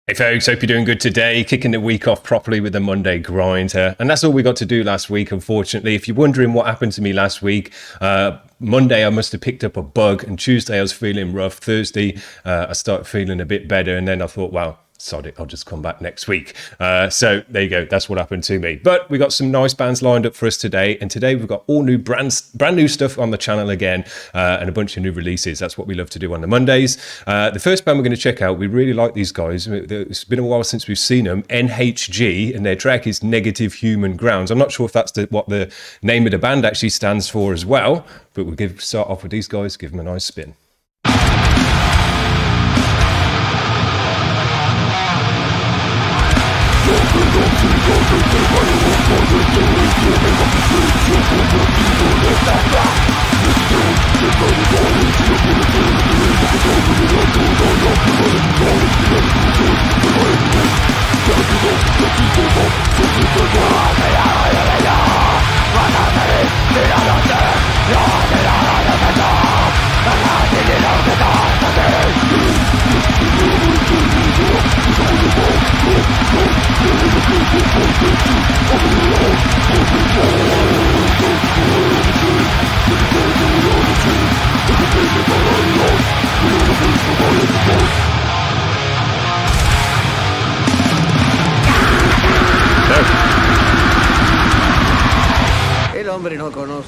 Hey folks, hope you're doing good today, kicking the week off properly with the Monday grind. And that's all we got to do last week, unfortunately. If you're wondering what happened to me last week, Monday I must have picked up a bug, and Tuesday I was feeling rough. Thursday I started feeling a bit better, and then I thought, wow, sod it, I'll just come back next week. So there you go, that's what happened to me. But we got some nice bands lined up for us today, and today we've got all new brand new stuff on the channel again, and a bunch of new releases. That's what we love to do on the Mondays. The first band we're going to check out, we really like these guys. It's been a while since we've seen them. N.H.G, and their track is Negative Human Grounds. I'm not sure if that's what the name of the band actually stands for as well, but we'll start off with these guys, give them a nice spin.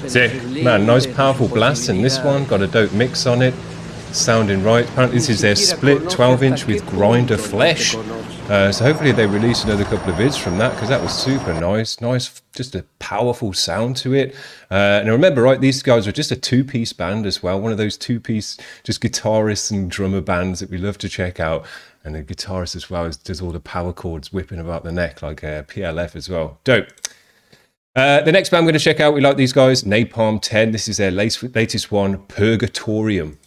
See, man, nice powerful blast in this one, got a dope mix on it, sounding right. Apparently this is their split 12-inch with Grinder Flesh, so hopefully they release another couple of vids from that, because that was super nice, just a powerful sound to it. And remember, right, these guys are just a two-piece band as well, one of those two-piece just guitarists and drummer bands that we love to check out. And the guitarist as well does all the power chords whipping about the neck like PLF as well. Dope. The next band I'm going to check out, we like these guys, NAPALM 10. This is their latest one, Purgatorium.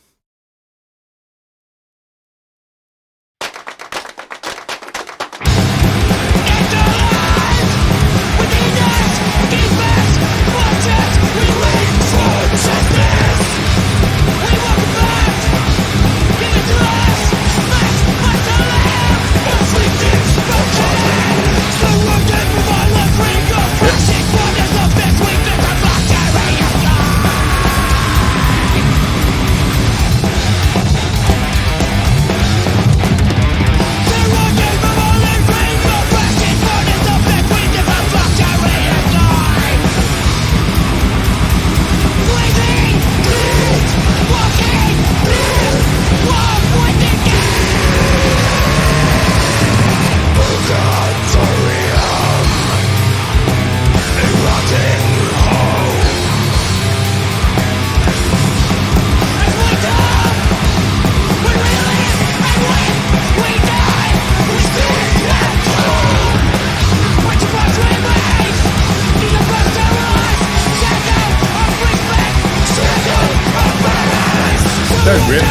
Don't rip.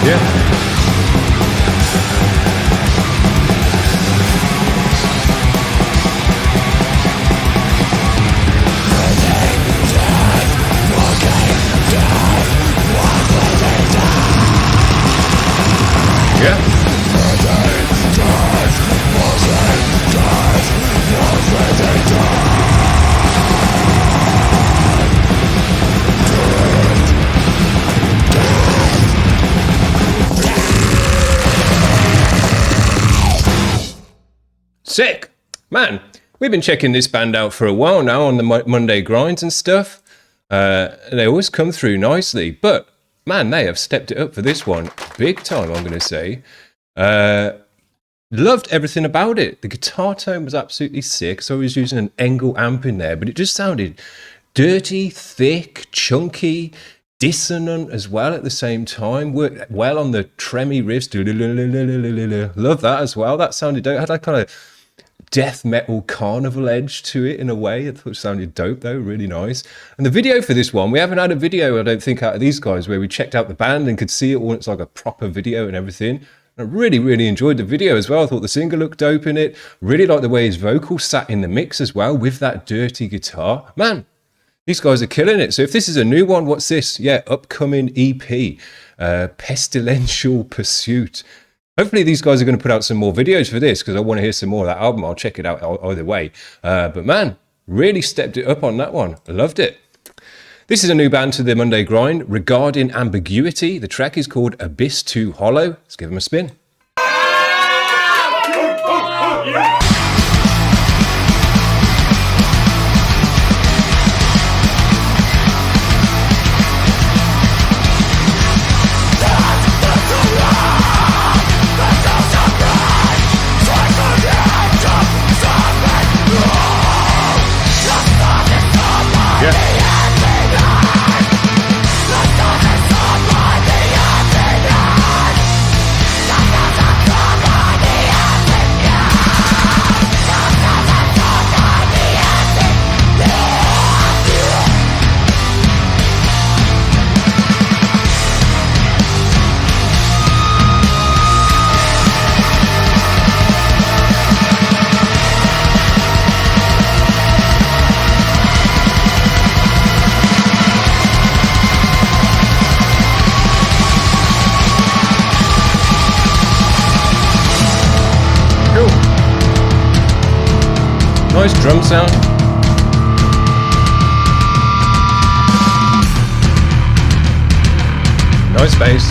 Yeah. Sick. Man, we've been checking this band out for a while now on the Monday grinds and stuff. They always come through nicely, but man, they have stepped it up for this one big time, I'm going to say. Loved everything about it. The guitar tone was absolutely sick. So I was using an Engel amp in there, but it just sounded dirty, thick, chunky, dissonant as well at the same time. Worked well on the tremmy riffs. Love that as well. That sounded dope. It had like kind of death metal carnival edge to it in a way. I thought it sounded dope though, really nice. And the video for this one, we haven't had a video, I don't think, out of these guys where we checked out the band and could see it all. It's like a proper video and everything. I really enjoyed the video as well. I thought the singer looked dope in it. Really liked the way his vocals sat in the mix as well with that dirty guitar. Man, these guys are killing it. So if this is a new one, what's this? Yeah, upcoming EP, Pestilential Pursuit. Hopefully these guys are going to put out some more videos for this because I want to hear some more of that album. I'll check it out either way. But man, really stepped it up on that one. I loved it. This is a new band to the Monday Grind, Regarding Ambiguity. The track is called Abyss Too Hollow. Let's give them a spin. Nice drum sound. Nice bass.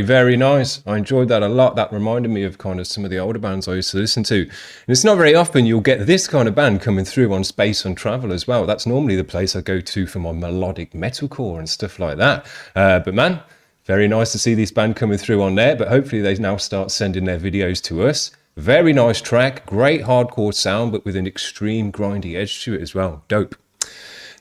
Very nice. I enjoyed that a lot. That reminded me of kind of some of the older bands I used to listen to. And it's not very often you'll get this kind of band coming through on Space on Travel as well. That's normally the place I go to for my melodic metalcore and stuff like that. But man, very nice to see this band coming through on there. But hopefully they now start sending their videos to us. Very nice track. Great hardcore sound, but with an extreme grindy edge to it as well. Dope.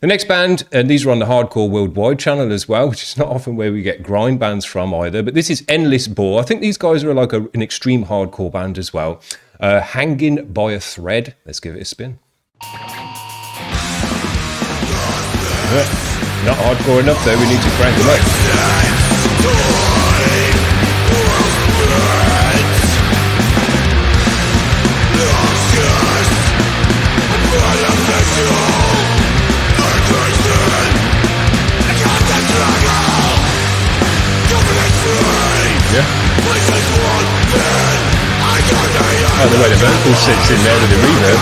The next band, and these are on the Hardcore Worldwide channel as well, which is not often where we get grind bands from either, but this is Endless Bore. I think these guys are like an extreme hardcore band as well. Hanging by a Thread. Let's give it a spin. Not hardcore enough though, we need to crank them up. Yeah. Oh, the way the vocal sits in there with the reverb.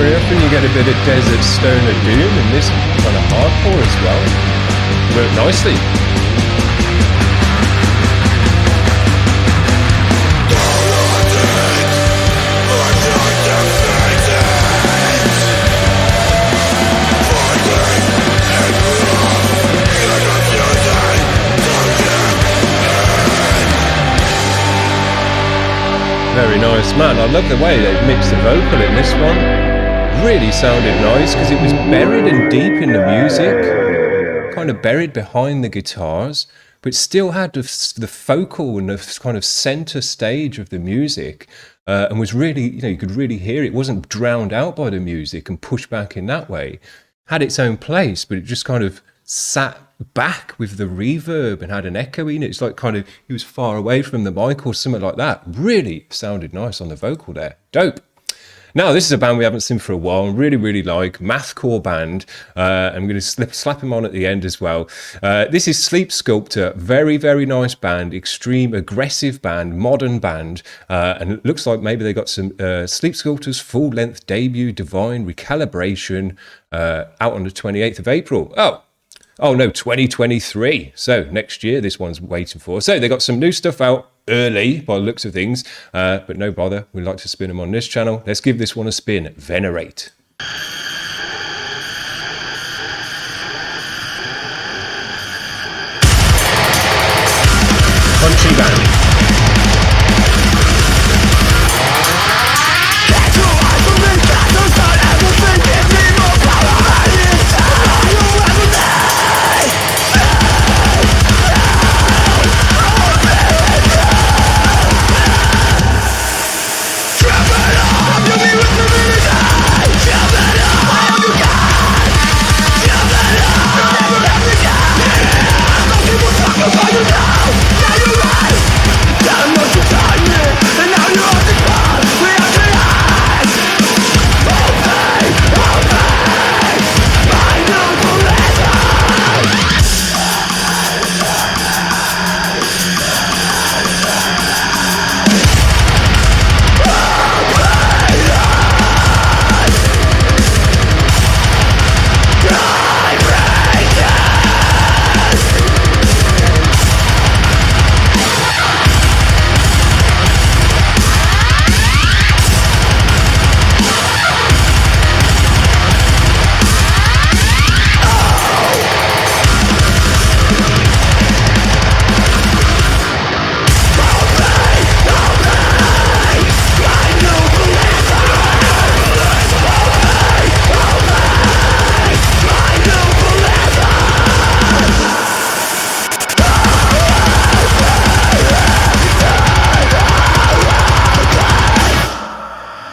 Very often you get a bit of desert stoner doom in this kind of hardcore as well. Worked nicely. chorus. Man, I love the way they mixed the vocal in this one. Really sounded nice because it was buried and deep in the music, kind of buried behind the guitars, but still had the focal and the kind of center stage of the music, and was really, you could really hear it. It wasn't drowned out by the music and pushed back in that way. Had its own place, but it just kind of sat back with the reverb and had an echo in it. It's like kind of he was far away from the mic or something like that. Really sounded nice on the vocal there. Dope. Now, this is a band we haven't seen for a while and really like, mathcore band. I'm going to slap him on at the end as well. This is Sleepsculptor. Very nice band, extreme aggressive band, modern band. And it looks like maybe they got some Sleepsculptor's full-length debut, Divine Recalibration, out on the 28th of April. Oh no, 2023. So next year, this one's waiting for. So they got some new stuff out early by the looks of things, but no bother. We like to spin them on this channel. Let's give this one a spin. Venerate. Punchy band.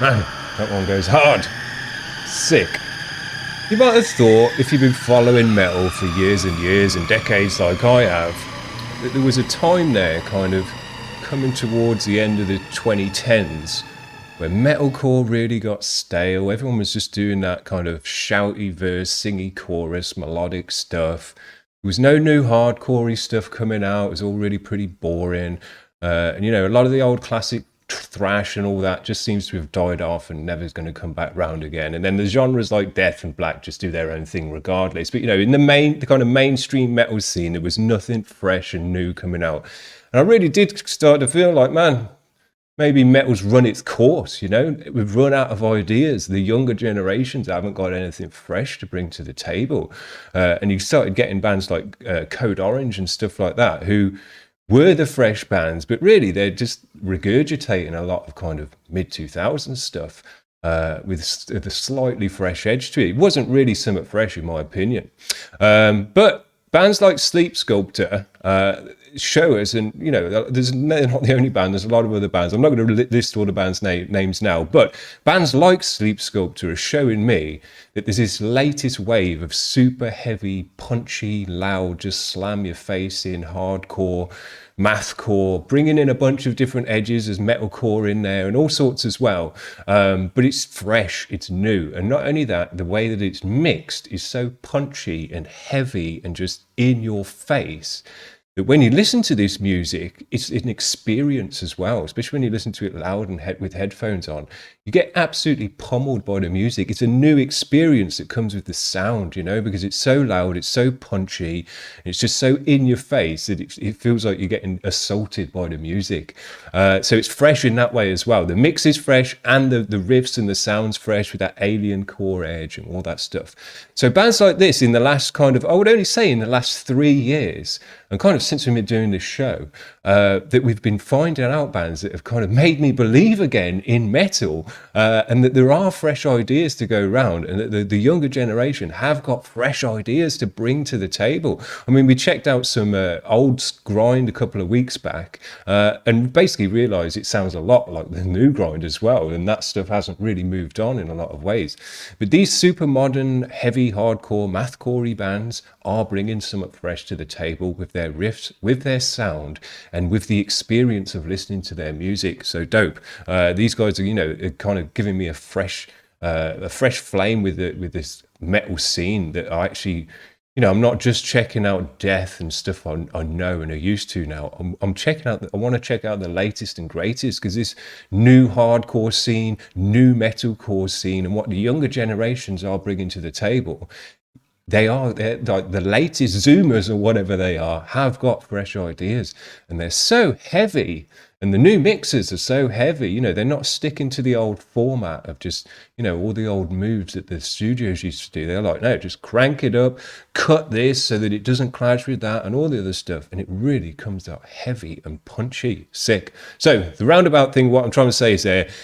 Man, that one goes hard. Sick. You might have thought, if you've been following metal for years and years and decades like I have, that there was a time there kind of coming towards the end of the 2010s where metalcore really got stale. Everyone was just doing that kind of shouty verse, singy chorus, melodic stuff. There was no new hardcore-y stuff coming out. It was all really pretty boring. And, a lot of the old classic thrash and all that just seems to have died off and never is going to come back round again. And then the genres like death and black just do their own thing regardless. But in the kind of mainstream metal scene, there was nothing fresh and new coming out. And I really did start to feel like, man, maybe metal's run its course. We've run out of ideas. The younger generations haven't got anything fresh to bring to the table. And you started getting bands like Code Orange and stuff like that, who were the fresh bands, but really they're just regurgitating a lot of kind of mid-2000s stuff with a slightly fresh edge to it. It wasn't really somewhat fresh in my opinion. But bands like Sleepsculptor show us, and they're not the only band, there's a lot of other bands. I'm not going to list all the bands' names now, but bands like Sleepsculptor are showing me that there's this latest wave of super heavy, punchy, loud, just slam your face in hardcore, mathcore, bringing in a bunch of different edges as metalcore in there and all sorts as well. But it's fresh, it's new. And not only that, the way that it's mixed is so punchy and heavy and just in your face that when you listen to this music, it's an experience as well, especially when you listen to it loud and with headphones on. You get absolutely pummeled by the music. It's a new experience that comes with the sound, because it's so loud, it's so punchy, and it's just so in your face that it feels like you're getting assaulted by the music. So it's fresh in that way as well. The mix is fresh and the riffs and the sounds fresh with that alien core edge and all that stuff. So bands like this in the last I would only say in the last 3 years, and kind of since we've been doing this show that we've been finding out bands that have kind of made me believe again in metal, and that there are fresh ideas to go around, and that the younger generation have got fresh ideas to bring to the table. I mean, we checked out some old grind a couple of weeks back, and basically realized it sounds a lot like the new grind as well, and that stuff hasn't really moved on in a lot of ways. But these super modern, heavy, hardcore, mathcore bands are bringing something fresh to the table with their riffs, with their sound, and with the experience of listening to their music. So dope. These guys are, you know, kind of giving me a fresh flame with this metal scene that I actually, you know, I'm not just checking out death and stuff I know and are used to now. I'm checking out, I want to check out the latest and greatest, because this new hardcore scene, new metalcore scene, and what the younger generations are bringing to the table, they're like the latest Zoomers or whatever they are, have got fresh ideas, and they're so heavy. And the new mixers are so heavy, you know, they're not sticking to the old format of just, you know, all the old moves that the studios used to do. They're like, no, just crank it up, cut this so that it doesn't clash with that and all the other stuff. And it really comes out heavy and punchy, sick. So the roundabout thing, what I'm trying to say is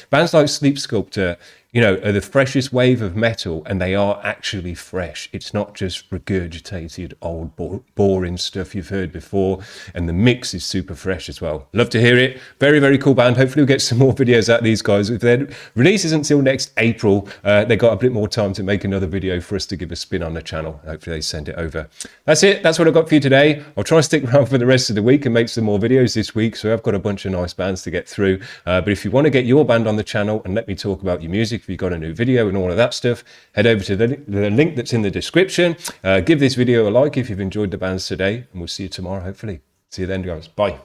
bands like Sleepsculptor, you know, are the freshest wave of metal, and they are actually fresh. It's not just regurgitated old boring stuff you've heard before, and the mix is super fresh as well. Love to hear it. Very, very cool band. Hopefully we'll get some more videos out of these guys. If their release isn't until next April, they got a bit more time to make another video for us to give a spin on the channel. Hopefully they send it over. That's it. That's what I've got for you today. I'll try and stick around for the rest of the week and make some more videos this week. So I've got a bunch of nice bands to get through. But if you want to get your band on the channel and let me talk about your music, if you've got a new video and all of that stuff, head over to the link that's in the description. Give this video a like if you've enjoyed the bands today, and we'll see you tomorrow, hopefully. See you then, guys. Bye.